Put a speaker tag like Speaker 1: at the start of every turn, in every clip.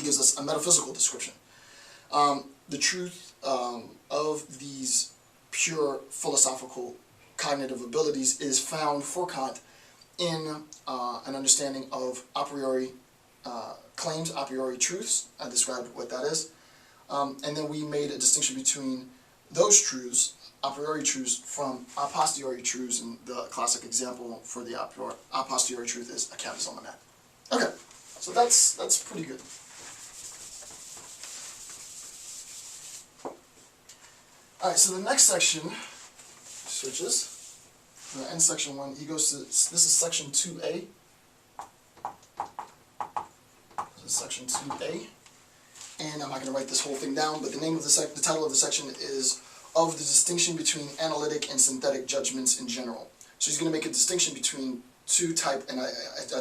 Speaker 1: gives us a metaphysical description. The truth of these pure philosophical cognitive abilities is found for Kant in an understanding of a priori claims, a priori truths. I described what that is. And then we made a distinction between those truths, a priori truths, from a posteriori truths, and the classic example for the a posteriori truth is a cat is on the mat. Okay, so that's pretty good. Alright, so the next section switches. We're going to end section 1. He goes to, this is section 2A. This is section 2A. And I'm not going to write this whole thing down, but the name of the title of the section is Of the Distinction Between Analytic and Synthetic Judgments in General. So he's going to make a distinction between two type, and I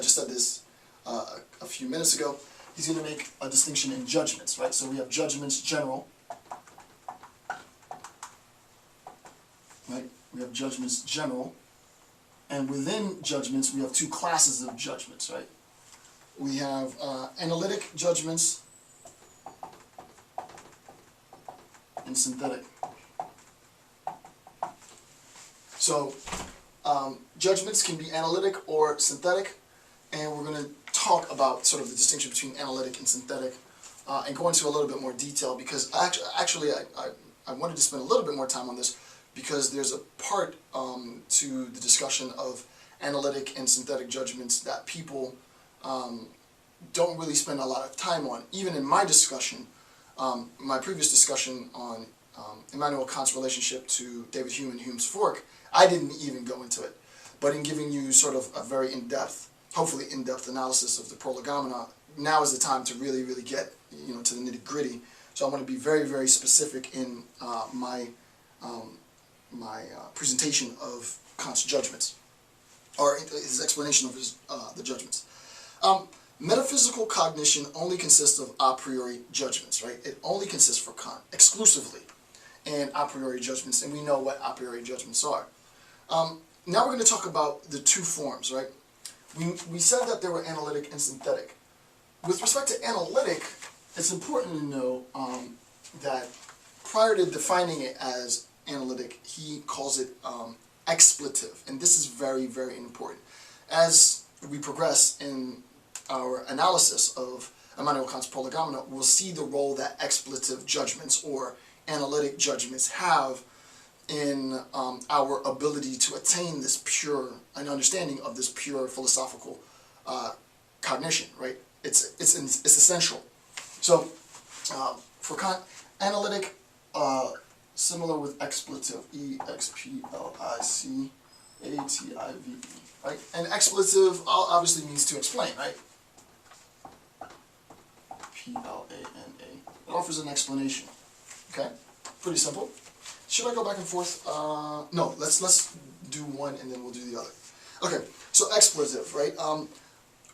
Speaker 1: just said this a few minutes ago. He's going to make a distinction in judgments, right? So we have judgments general. Right? We have judgments general, and within judgments we have two classes of judgments, right? We have analytic judgments and synthetic. So judgments can be analytic or synthetic, and we're going to talk about sort of the distinction between analytic and synthetic and go into a little bit more detail, because actually I wanted to spend a little bit more time on this, because there's a part to the discussion of analytic and synthetic judgments that people don't really spend a lot of time on. Even in my discussion, my previous discussion on Immanuel Kant's relationship to David Hume and Hume's fork, I didn't even go into it. But in giving you sort of a very in-depth, hopefully in-depth analysis of the Prolegomena, now is the time to really, really get to the nitty-gritty. So I want to be very, very specific in my presentation of Kant's judgments, or his explanation of his the judgments. Metaphysical cognition only consists of a priori judgments, right? It only consists for Kant exclusively in a priori judgments, and we know what a priori judgments are. Now we're going to talk about the two forms, right? We said that there were analytic and synthetic. With respect to analytic, it's important to know that prior to defining it as analytic, he calls it expletive, and this is very, very important. As we progress in our analysis of Immanuel Kant's Prolegomena, we'll see the role that expletive judgments or analytic judgments have in our ability to attain this pure, an understanding of this pure philosophical cognition, right? It's essential. So for Kant, analytic, similar with expletive, E-X-P-L-I-C-A-T-I-V-E, right? And expletive obviously means to explain, right? P-L-A-N-A. It offers an explanation. Okay? Pretty simple. Should I go back and forth? No, let's do one and then we'll do the other. Okay, so expletive, right?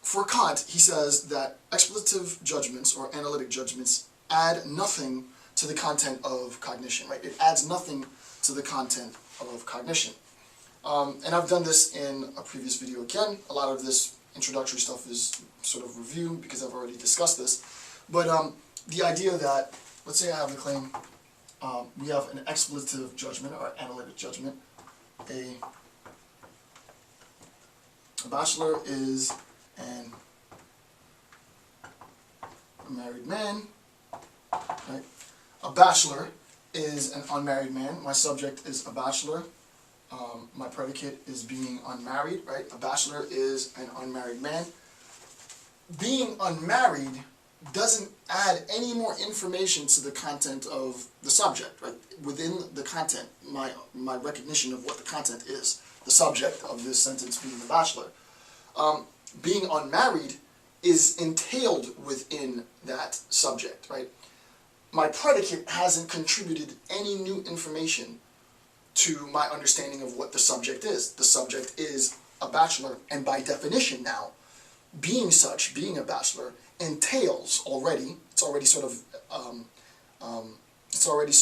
Speaker 1: For Kant, he says that expletive judgments or analytic judgments add nothing to the content of cognition, right? It adds nothing to the content of cognition. And I've done this in a previous video again. A lot of this introductory stuff is sort of review because I've already discussed this. But the idea that, let's say I have the claim, we have an expletive judgment or analytic judgment. A bachelor is an unmarried man, right? A bachelor is an unmarried man. My subject is a bachelor. My predicate is being unmarried, right? A bachelor is an unmarried man. Being unmarried doesn't add any more information to the content of the subject, right? Within the content, my recognition of what the content is, the subject of this sentence being the bachelor. Being unmarried is entailed within that subject, right? My predicate hasn't contributed any new information to my understanding of what the subject is. The subject is a bachelor, and by definition now, being such, being a bachelor, entails already, it's already sort of, it's already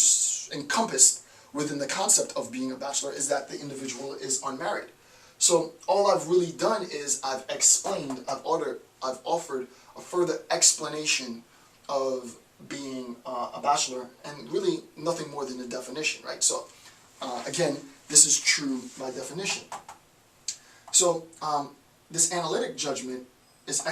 Speaker 1: encompassed within the concept of being a bachelor, is that the individual is unmarried. So all I've really done is I've explained, I've offered a further explanation of being a bachelor, and really nothing more than a definition, right? So again, this is true by definition. So this analytic judgment is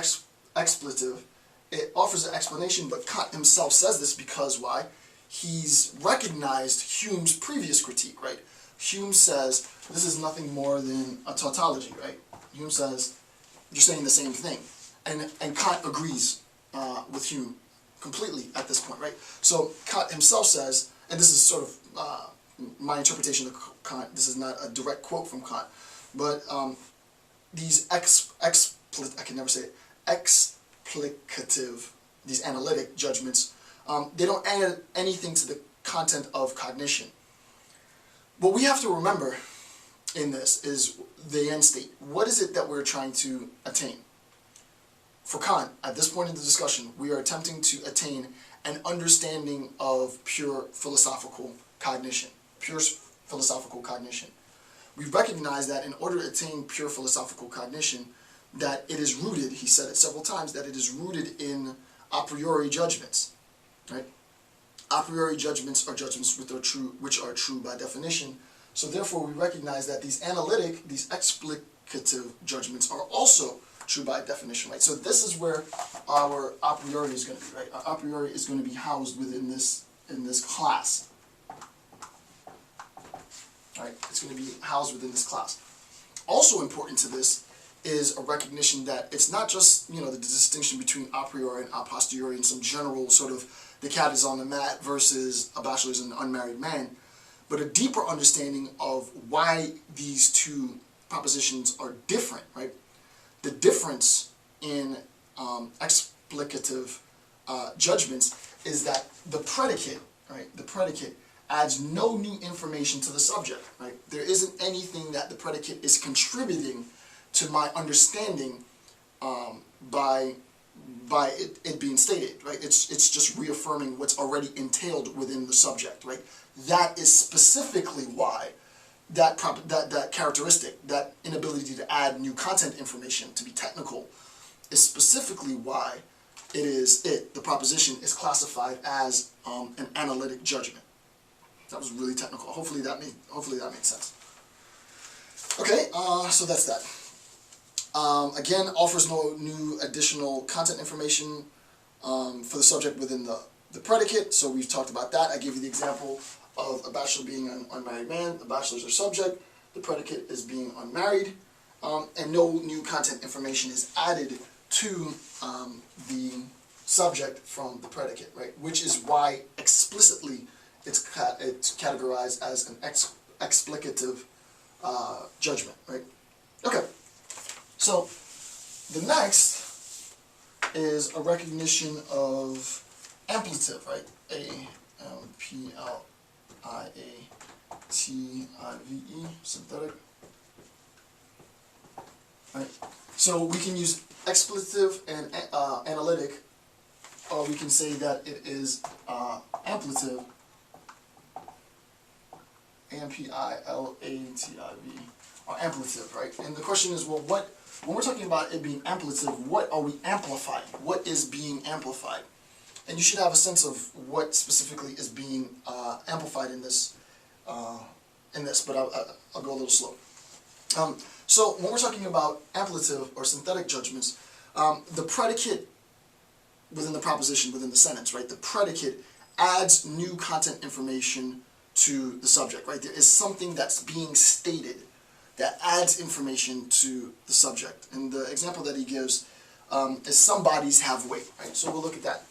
Speaker 1: expletive. It offers an explanation, but Kant himself says this because why? He's recognized Hume's previous critique, right? Hume says this is nothing more than a tautology, right? Hume says you're saying the same thing, and Kant agrees with Hume completely at this point, right? So Kant himself says, and this is sort of my interpretation of Kant. This is not a direct quote from Kant, but these explicative, these analytic judgments, they don't add anything to the content of cognition. What we have to remember in this is the end state. What is it that we're trying to attain? For Kant, at this point in the discussion, we are attempting to attain an understanding of pure philosophical cognition. Pure philosophical cognition. We recognize that in order to attain pure philosophical cognition, that it is rooted, he said it several times, that it is rooted in a priori judgments. Right? A priori judgments are judgments which are true by definition. So therefore we recognize that these analytic, these explicative judgments are also true by definition, right? So this is where our a priori is going to be, right? Our a priori is going to be housed within this, in this class. Right? It's going to be housed within this class. Also important to this is a recognition that it's not just, you know, the distinction between a priori and a posteriori and some general sort of the cat is on the mat versus a bachelor is an unmarried man, but a deeper understanding of why these two propositions are different, right? The difference in explicative judgments is that the predicate, right? The predicate adds no new information to the subject, right? There isn't anything that the predicate is contributing to my understanding by it being stated, right? It's just reaffirming what's already entailed within the subject, right? That is specifically why that characteristic, that inability to add new content information, to be technical, is specifically why the proposition is classified as an analytic judgment. That was really technical. Hopefully that made sense. Okay, so that's that. Again, offers no new additional content information for the subject within the predicate. So we've talked about that. I gave you the example of a bachelor being an unmarried man. The bachelor's a subject. The predicate is being unmarried. And no new content information is added to the subject from the predicate, right? Which is why explicitly it's categorized as an explicative judgment, right? Okay, so the next is a recognition of amplitive, right? A-M-P-L-I-A-T-I-V-E, synthetic. Right? So we can use explicative and analytic, or we can say that it is amplitive. A-M-P-I-L-A-T-I-V, or amplitive, right? And the question is, well, when we're talking about it being amplitive, what are we amplifying? What is being amplified? And you should have a sense of what specifically is being amplified in this, but I'll go a little slow. So when we're talking about amplitive or synthetic judgments, the predicate within the proposition, within the sentence, right? The predicate adds new content information to the subject, right? There is something that's being stated that adds information to the subject. And the example that he gives is some bodies have weight, right? So we'll look at that.